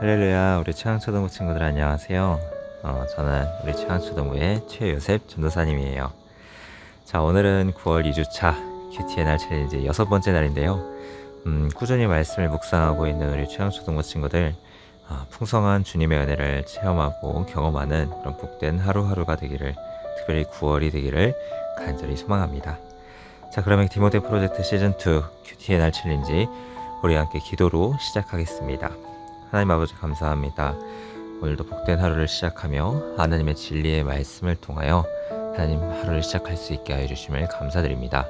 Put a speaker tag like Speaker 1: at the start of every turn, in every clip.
Speaker 1: 할렐루야, 우리 최양초등부 친구들 안녕하세요. 저는 우리 최양초등부의 최요셉 전도사님이에요. 자, 오늘은 9월 2주차 QTNR 챌린지 6번째 날인데요. 꾸준히 말씀을 묵상하고 있는 우리 최양초등부 친구들, 풍성한 주님의 은혜를 체험하고 경험하는 그런 복된 하루하루가 되기를, 특별히 9월이 되기를 간절히 소망합니다. 자, 그러면 디모데 프로젝트 시즌2 QTNR 챌린지 우리 함께 기도로 시작하겠습니다. 하나님 아버지 감사합니다. 오늘도 복된 하루를 시작하며 하나님의 진리의 말씀을 통하여 하나님 하루를 시작할 수 있게 하여 주심을 감사드립니다.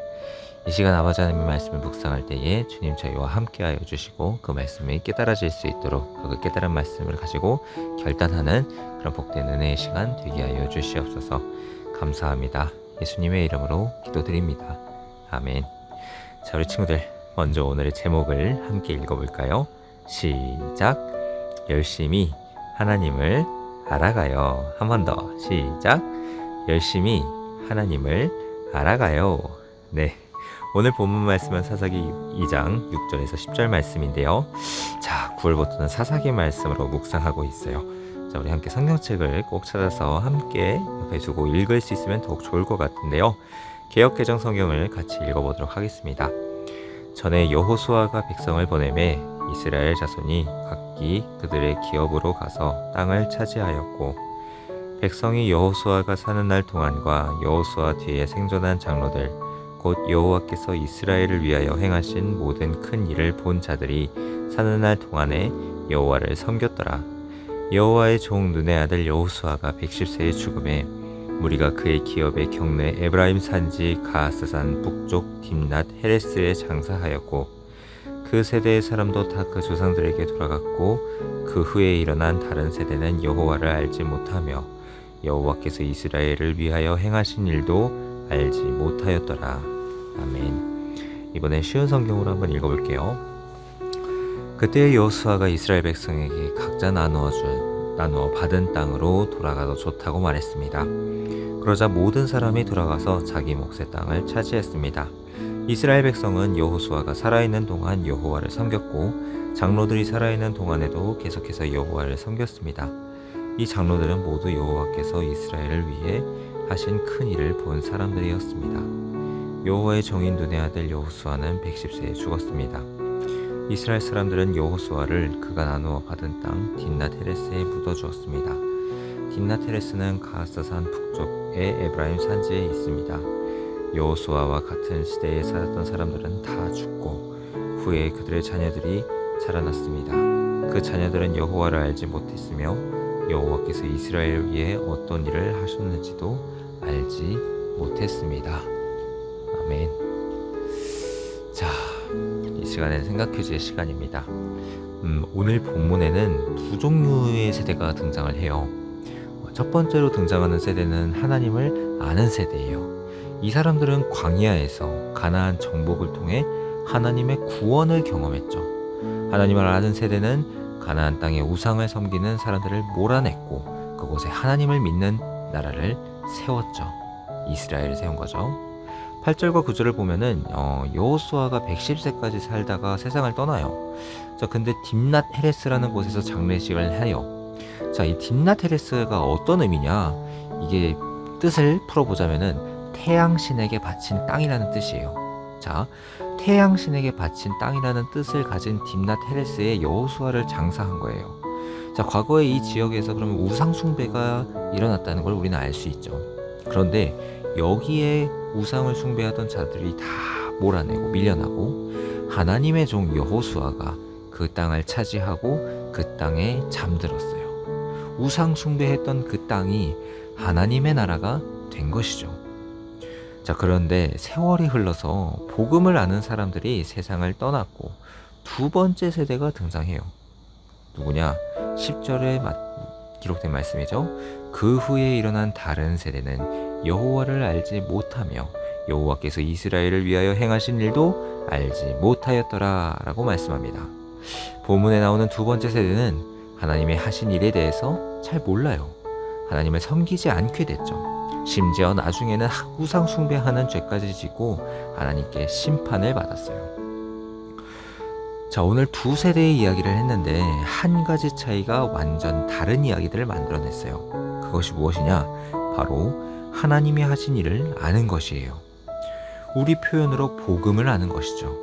Speaker 1: 이 시간 아버지 하나님의 말씀을 묵상할 때에 주님 저희와 함께 하여 주시고 그 말씀이 깨달아질 수 있도록 그 깨달은 말씀을 가지고 결단하는 그런 복된 은혜의 시간 되게 하여 주시옵소서. 감사합니다. 예수님의 이름으로 기도드립니다. 아멘. 자, 우리 친구들 먼저 오늘의 제목을 함께 읽어볼까요? 시작. 열심히 하나님을 알아가요. 한 번 더 시작. 열심히 하나님을 알아가요. 네, 오늘 본문 말씀은 사사기 2장 6절에서 10절 말씀인데요. 자, 9월부터는 사사기 말씀으로 묵상하고 있어요. 자, 우리 함께 성경책을 꼭 찾아서 함께 옆에 두고 읽을 수 있으면 더욱 좋을 것 같은데요. 개역개정 성경을 같이 읽어보도록 하겠습니다. 전에 여호수아가 백성을 보내매 이스라엘 자손이 각기 그들의 기업으로 가서 땅을 차지하였고, 백성이 여호수아가 사는 날 동안과 여호수아 뒤에 생존한 장로들 곧 여호와께서 이스라엘을 위하여 행하신 모든 큰 일을 본 자들이 사는 날 동안에 여호와를 섬겼더라. 여호와의 종 눈의 아들 여호수아가 110세에 죽음에 무리가 그의 기업의 경내 에브라임 산지 가하스산 북쪽 딥낫 헤레스에 장사하였고, 그 세대의 사람도 다 그 조상들에게 돌아갔고, 그 후에 일어난 다른 세대는 여호와를 알지 못하며 여호와께서 이스라엘을 위하여 행하신 일도 알지 못하였더라. 아멘. 이번엔 쉬운 성경으로 한번 읽어볼게요. 그때 여호수아가 이스라엘 백성에게 각자 나누어 받은 땅으로 돌아가도 좋다고 말했습니다. 그러자 모든 사람이 돌아가서 자기 몫의 땅을 차지했습니다. 이스라엘 백성은 여호수아가 살아있는 동안 여호와를 섬겼고, 장로들이 살아있는 동안에도 계속해서 여호와를 섬겼습니다. 이 장로들은 모두 여호와께서 이스라엘을 위해 하신 큰 일을 본 사람들이었습니다. 여호와의 종인 눈의 아들 여호수아는 110세에 죽었습니다. 이스라엘 사람들은 여호수아를 그가 나누어 받은 땅 딥낫 헤레스에 묻어주었습니다. 딥낫 헤레스는 가하스산 북쪽의 에브라임 산지에 있습니다. 여호수아와 같은 시대에 살았던 사람들은 다 죽고 후에 그들의 자녀들이 자라났습니다. 그 자녀들은 여호와를 알지 못했으며 여호와께서 이스라엘을 위해 어떤 일을 하셨는지도 알지 못했습니다. 아멘. 자, 이 시간엔 생각해줄 시간입니다. 오늘 본문에는 두 종류의 세대가 등장을 해요. 첫 번째로 등장하는 세대는 하나님을 아는 세대예요. 이 사람들은 광야에서 가나안 정복을 통해 하나님의 구원을 경험했죠. 하나님을 아는 세대는 가나안 땅의 우상을 섬기는 사람들을 몰아냈고 그곳에 하나님을 믿는 나라를 세웠죠. 이스라엘을 세운 거죠. 8절과 9절을 보면은 여호수아가 110세까지 살다가 세상을 떠나요. 자, 근데 딥낫 헤레스라는 곳에서 장례식을 해요. 자, 이 딥낫 헤레스가 어떤 의미냐? 이게 뜻을 풀어보자면은 태양신에게 바친 땅이라는 뜻이에요. 자, 태양신에게 바친 땅이라는 뜻을 가진 딥낫 헤레스에 여호수아를 장사한 거예요. 자, 과거에 이 지역에서 그러면 우상 숭배가 일어났다는 걸 우리는 알 수 있죠. 그런데 여기에 우상을 숭배하던 자들이 다 몰아내고 밀려나고 하나님의 종 여호수아가 그 땅을 차지하고 그 땅에 잠들었어요. 우상 숭배했던 그 땅이 하나님의 나라가 된 것이죠. 자, 그런데 세월이 흘러서 복음을 아는 사람들이 세상을 떠났고 두 번째 세대가 등장해요. 누구냐? 10절에 기록된 말씀이죠. 그 후에 일어난 다른 세대는 여호와를 알지 못하며 여호와께서 이스라엘을 위하여 행하신 일도 알지 못하였더라 라고 말씀합니다. 본문에 나오는 두 번째 세대는 하나님의 하신 일에 대해서 잘 몰라요. 하나님을 섬기지 않게 됐죠. 심지어 나중에는 우상 숭배하는 죄까지 짓고 하나님께 심판을 받았어요. 자, 오늘 두 세대의 이야기를 했는데 한 가지 차이가 완전 다른 이야기들을 만들어냈어요. 그것이 무엇이냐? 바로 하나님이 하신 일을 아는 것이에요. 우리 표현으로 복음을 아는 것이죠.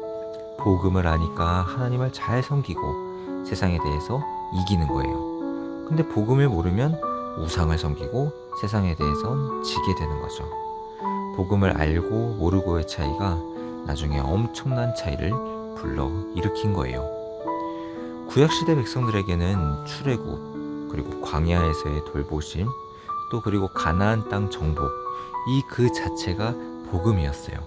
Speaker 1: 복음을 아니까 하나님을 잘 섬기고 세상에 대해서 이기는 거예요. 근데 복음을 모르면 우상을 섬기고 세상에 대해선 지게 되는 거죠. 복음을 알고 모르고의 차이가 나중에 엄청난 차이를 불러 일으킨 거예요. 구약시대 백성들에게는 출애굽, 그리고 광야에서의 돌보심, 또 그리고 가나안 땅 정복, 이 그 자체가 복음이었어요.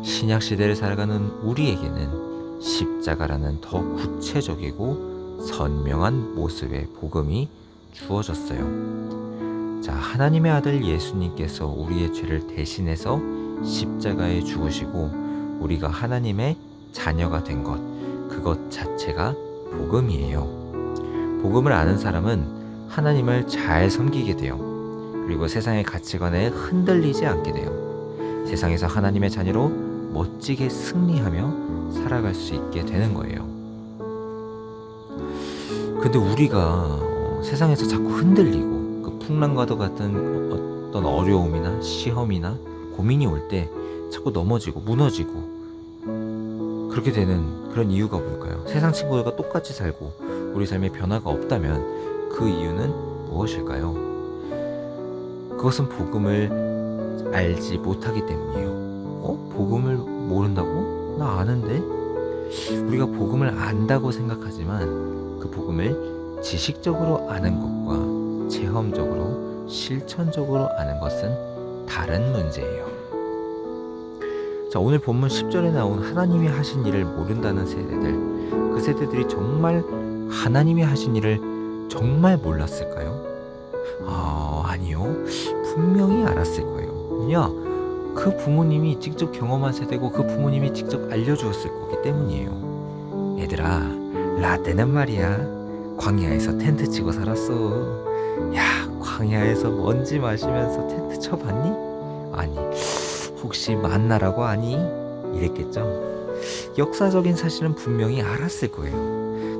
Speaker 1: 신약시대를 살아가는 우리에게는 십자가라는 더 구체적이고 선명한 모습의 복음이 주어졌어요. 자, 하나님의 아들 예수님께서 우리의 죄를 대신해서 십자가에 죽으시고 우리가 하나님의 자녀가 된 것, 그것 자체가 복음이에요. 복음을 아는 사람은 하나님을 잘 섬기게 돼요. 그리고 세상의 가치관에 흔들리지 않게 돼요. 세상에서 하나님의 자녀로 멋지게 승리하며 살아갈 수 있게 되는 거예요. 근데 우리가 세상에서 자꾸 흔들리고 그 풍랑과도 같은 어떤 어려움이나 시험이나 고민이 올 때 자꾸 넘어지고 무너지고 그렇게 되는 그런 이유가 뭘까요? 세상 친구들과 똑같이 살고 우리 삶에 변화가 없다면 그 이유는 무엇일까요? 그것은 복음을 알지 못하기 때문이에요. 복음을 모른다고? 나 아는데? 우리가 복음을 안다고 생각하지만 그 복음을 지식적으로 아는 것과 체험적으로 실천적으로 아는 것은 다른 문제예요. 자, 오늘 본문 10절에 나온 하나님이 하신 일을 모른다는 세대들, 그 세대들이 정말 하나님이 하신 일을 정말 몰랐을까요? 아니요. 분명히 알았을 거예요. 왜냐? 그 부모님이 직접 경험한 세대고 그 부모님이 직접 알려주었을 거기 때문이에요. 얘들아, 라떼는 말이야, 광야에서 텐트 치고 살았어. 야, 광야에서 먼지 마시면서 텐트 쳐봤니? 아니, 혹시 만나라고 아니? 이랬겠죠. 역사적인 사실은 분명히 알았을 거예요.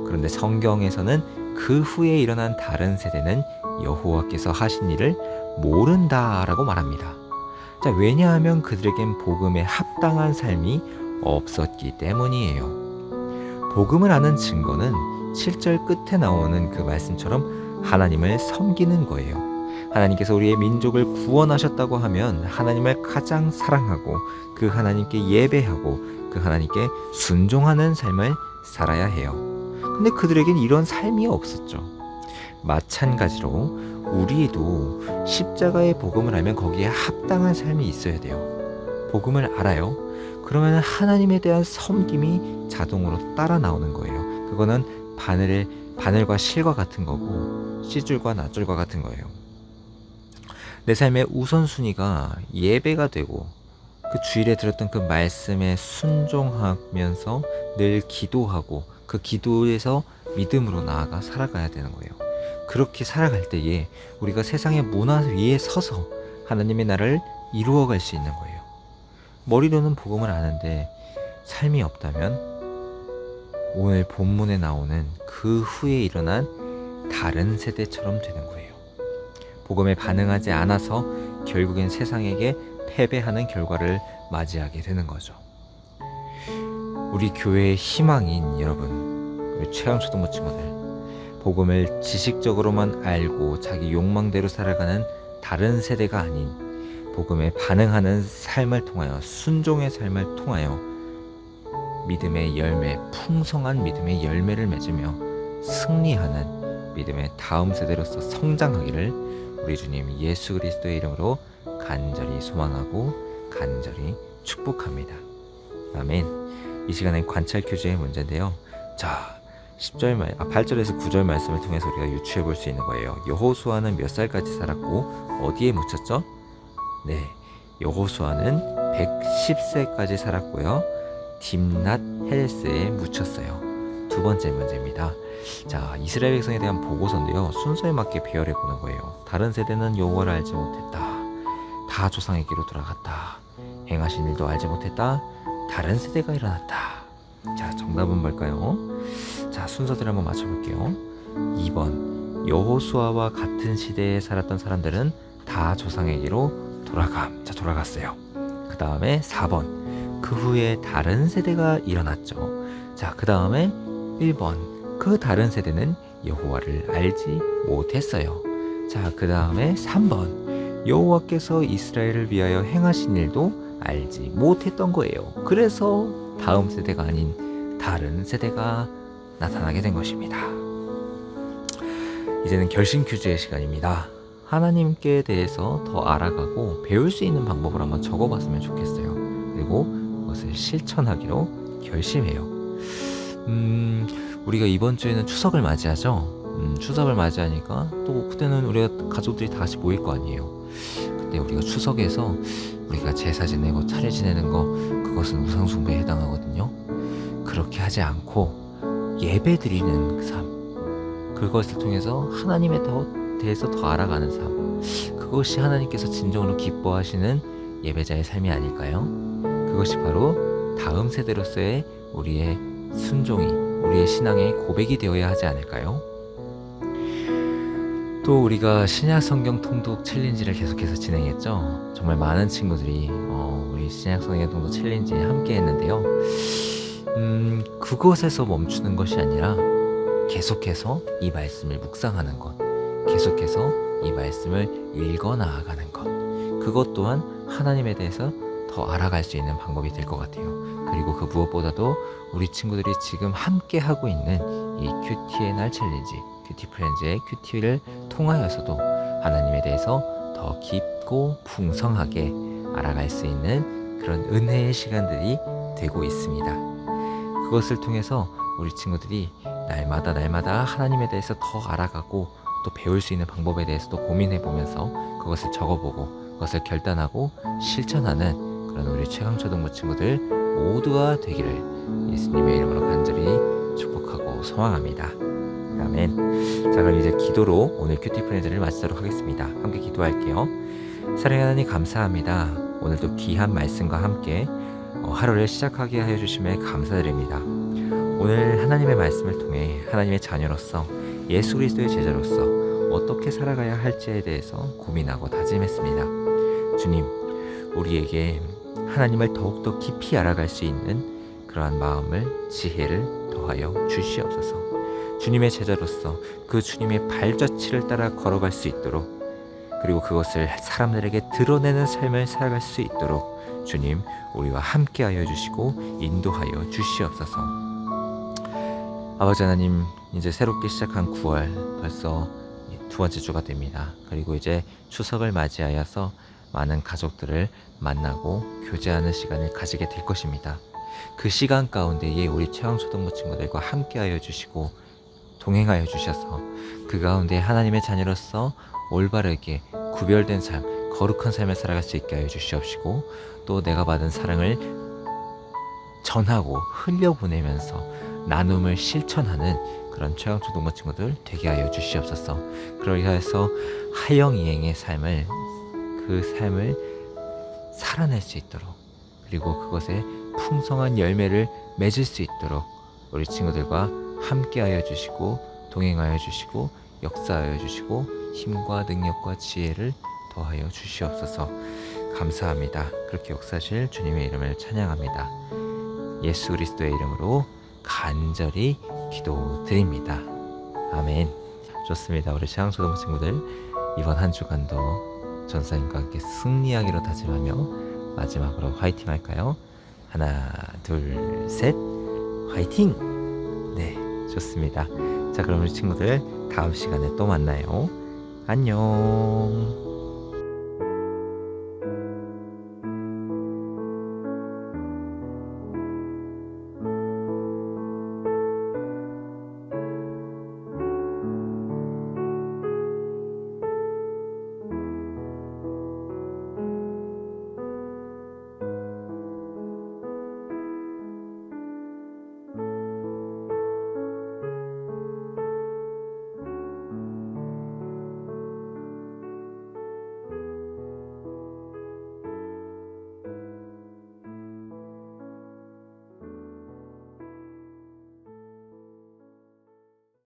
Speaker 1: 그런데 성경에서는 그 후에 일어난 다른 세대는 여호와께서 하신 일을 모른다라고 말합니다. 자, 왜냐하면 그들에겐 복음에 합당한 삶이 없었기 때문이에요. 복음을 아는 증거는 7절 끝에 나오는 그 말씀처럼 하나님을 섬기는 거예요. 하나님께서 우리의 민족을 구원하셨다고 하면 하나님을 가장 사랑하고 그 하나님께 예배하고 그 하나님께 순종하는 삶을 살아야 해요. 근데 그들에겐 이런 삶이 없었죠. 마찬가지로 우리도 십자가의 복음을 알면 거기에 합당한 삶이 있어야 돼요. 복음을 알아요. 그러면 하나님에 대한 섬김이 자동으로 따라 나오는 거예요. 그거는 바늘과 실과 같은 거고 씨줄과 낫줄과 같은 거예요. 내 삶의 우선순위가 예배가 되고 그 주일에 들었던 그 말씀에 순종하면서 늘 기도하고 그 기도에서 믿음으로 나아가 살아가야 되는 거예요. 그렇게 살아갈 때에 우리가 세상의 문화 위에 서서 하나님의 나라를 이루어갈 수 있는 거예요. 머리로는 복음을 아는데 삶이 없다면 오늘 본문에 나오는 그 후에 일어난 다른 세대처럼 되는 거예요. 복음에 반응하지 않아서 결국엔 세상에게 패배하는 결과를 맞이하게 되는 거죠. 우리 교회의 희망인 여러분, 우리 최강초등부 친구들, 복음을 지식적으로만 알고 자기 욕망대로 살아가는 다른 세대가 아닌 복음에 반응하는 삶을 통하여, 순종의 삶을 통하여 믿음의 열매, 풍성한 믿음의 열매를 맺으며 승리하는 믿음의 다음 세대로서 성장하기를 우리 주님 예수 그리스도의 이름으로 간절히 소망하고 간절히 축복합니다. 아멘. 이 시간엔 관찰 퀴즈의 문제인데요. 자, 8절에서 9절 말씀을 통해서 우리가 유추해 볼 수 있는 거예요. 여호수아는 몇 살까지 살았고 어디에 묻혔죠? 네, 여호수아는 110세까지 살았고요. 딥낫 헤레스에 묻혔어요. 두 번째 문제입니다. 자, 이스라엘 백성에 대한 보고서인데요. 순서에 맞게 배열해 보는 거예요. 다른 세대는 여호와를 알지 못했다. 다 조상에게로 돌아갔다. 행하신 일도 알지 못했다. 다른 세대가 일어났다. 자, 정답은 뭘까요? 자, 순서대로 한번 맞춰볼게요. 2번, 여호수아와 같은 시대에 살았던 사람들은 다 조상에게로 돌아감. 자, 돌아갔어요. 그 다음에 4번, 그 후에 다른 세대가 일어났죠. 자, 그 다음에 1번, 그 다른 세대는 여호와를 알지 못했어요. 자, 그 다음에 3번, 여호와께서 이스라엘을 위하여 행하신 일도 알지 못했던 거예요. 그래서 다음 세대가 아닌 다른 세대가 나타나게 된 것입니다. 이제는 결심 퀴즈의 시간입니다. 하나님께 대해서 더 알아가고 배울 수 있는 방법을 한번 적어봤으면 좋겠어요. 그리고 그것을 실천하기로 결심해요. 우리가 이번 주에는 추석을 맞이하죠. 추석을 맞이하니까 또 그때는 우리가 가족들이 다 같이 모일 거 아니에요. 근데 우리가 추석에서 우리가 제사 지내고 차례 지내는 거, 그것은 우상 숭배에 해당하거든요. 그렇게 하지 않고 예배 드리는 삶, 그것을 통해서 하나님에 대해서 더 알아가는 삶, 그것이 하나님께서 진정으로 기뻐하시는 예배자의 삶이 아닐까요? 그것이 바로 다음 세대로서의 우리의 순종이, 우리의 신앙의 고백이 되어야 하지 않을까요? 또 우리가 신약 성경 통독 챌린지를 계속해서 진행했죠. 정말 많은 친구들이 우리 신약 성경 통독 챌린지에 함께 했는데요. 그것에서 멈추는 것이 아니라 계속해서 이 말씀을 묵상하는 것, 계속해서 이 말씀을 읽어 나아가는 것, 그것 또한 하나님에 대해서 더 알아갈 수 있는 방법이 될 것 같아요. 그리고 그 무엇보다도 우리 친구들이 지금 함께 하고 있는 이 큐티의 날 챌린지, 큐티 프렌즈의 큐티를 통하여서도 하나님에 대해서 더 깊고 풍성하게 알아갈 수 있는 그런 은혜의 시간들이 되고 있습니다. 그것을 통해서 우리 친구들이 날마다 하나님에 대해서 더 알아가고 또 배울 수 있는 방법에 대해서도 고민해 보면서 그것을 적어보고 그것을 결단하고 실천하는 그런 우리 최강초등부 친구들 모두가 되기를 예수님의 이름으로 간절히 축복하고 소망합니다. 아멘. 자, 그럼 이제 기도로 오늘 큐티 프렌즈를 마치도록 하겠습니다. 함께 기도할게요. 사랑하는 하나님 감사합니다. 오늘도 귀한 말씀과 함께 하루를 시작하게 하여 주심에 감사드립니다. 오늘 하나님의 말씀을 통해 하나님의 자녀로서 예수 그리스도의 제자로서 어떻게 살아가야 할지에 대해서 고민하고 다짐했습니다. 주님, 우리에게 하나님을 더욱더 깊이 알아갈 수 있는 그러한 마음을, 지혜를 더하여 주시옵소서. 주님의 제자로서 그 주님의 발자취를 따라 걸어갈 수 있도록, 그리고 그것을 사람들에게 드러내는 삶을 살아갈 수 있도록 주님, 우리와 함께하여 주시고 인도하여 주시옵소서. 아버지 하나님, 이제 새롭게 시작한 9월 벌써 두 번째 주가 됩니다. 그리고 이제 추석을 맞이하여서 많은 가족들을 만나고 교제하는 시간을 가지게 될 것입니다. 그 시간 가운데에 우리 최강초등부 친구들과 함께하여 주시고 동행하여 주셔서 그 가운데 하나님의 자녀로서 올바르게 구별된 삶, 거룩한 삶을 살아갈 수 있게 하여 주시옵시고, 또 내가 받은 사랑을 전하고 흘려보내면서 나눔을 실천하는 그런 최강초등부 친구들 되게 하여 주시옵소서. 그러기 위해서 하영이행의 삶을, 그 삶을 살아낼 수 있도록, 그리고 그것에 풍성한 열매를 맺을 수 있도록 우리 친구들과 함께하여 주시고 동행하여 주시고 역사하여 주시고 힘과 능력과 지혜를 더하여 주시옵소서. 감사합니다. 그렇게 역사하실 주님의 이름을 찬양합니다. 예수 그리스도의 이름으로 간절히 기도드립니다. 아멘. 좋습니다. 우리 최강초등부 친구들, 이번 한 주간도 전사님과 함께 승리하기로 다짐하며 마지막으로 화이팅 할까요? 하나, 둘, 셋, 화이팅! 네, 좋습니다. 자, 그럼 우리 친구들 다음 시간에 또 만나요. 안녕.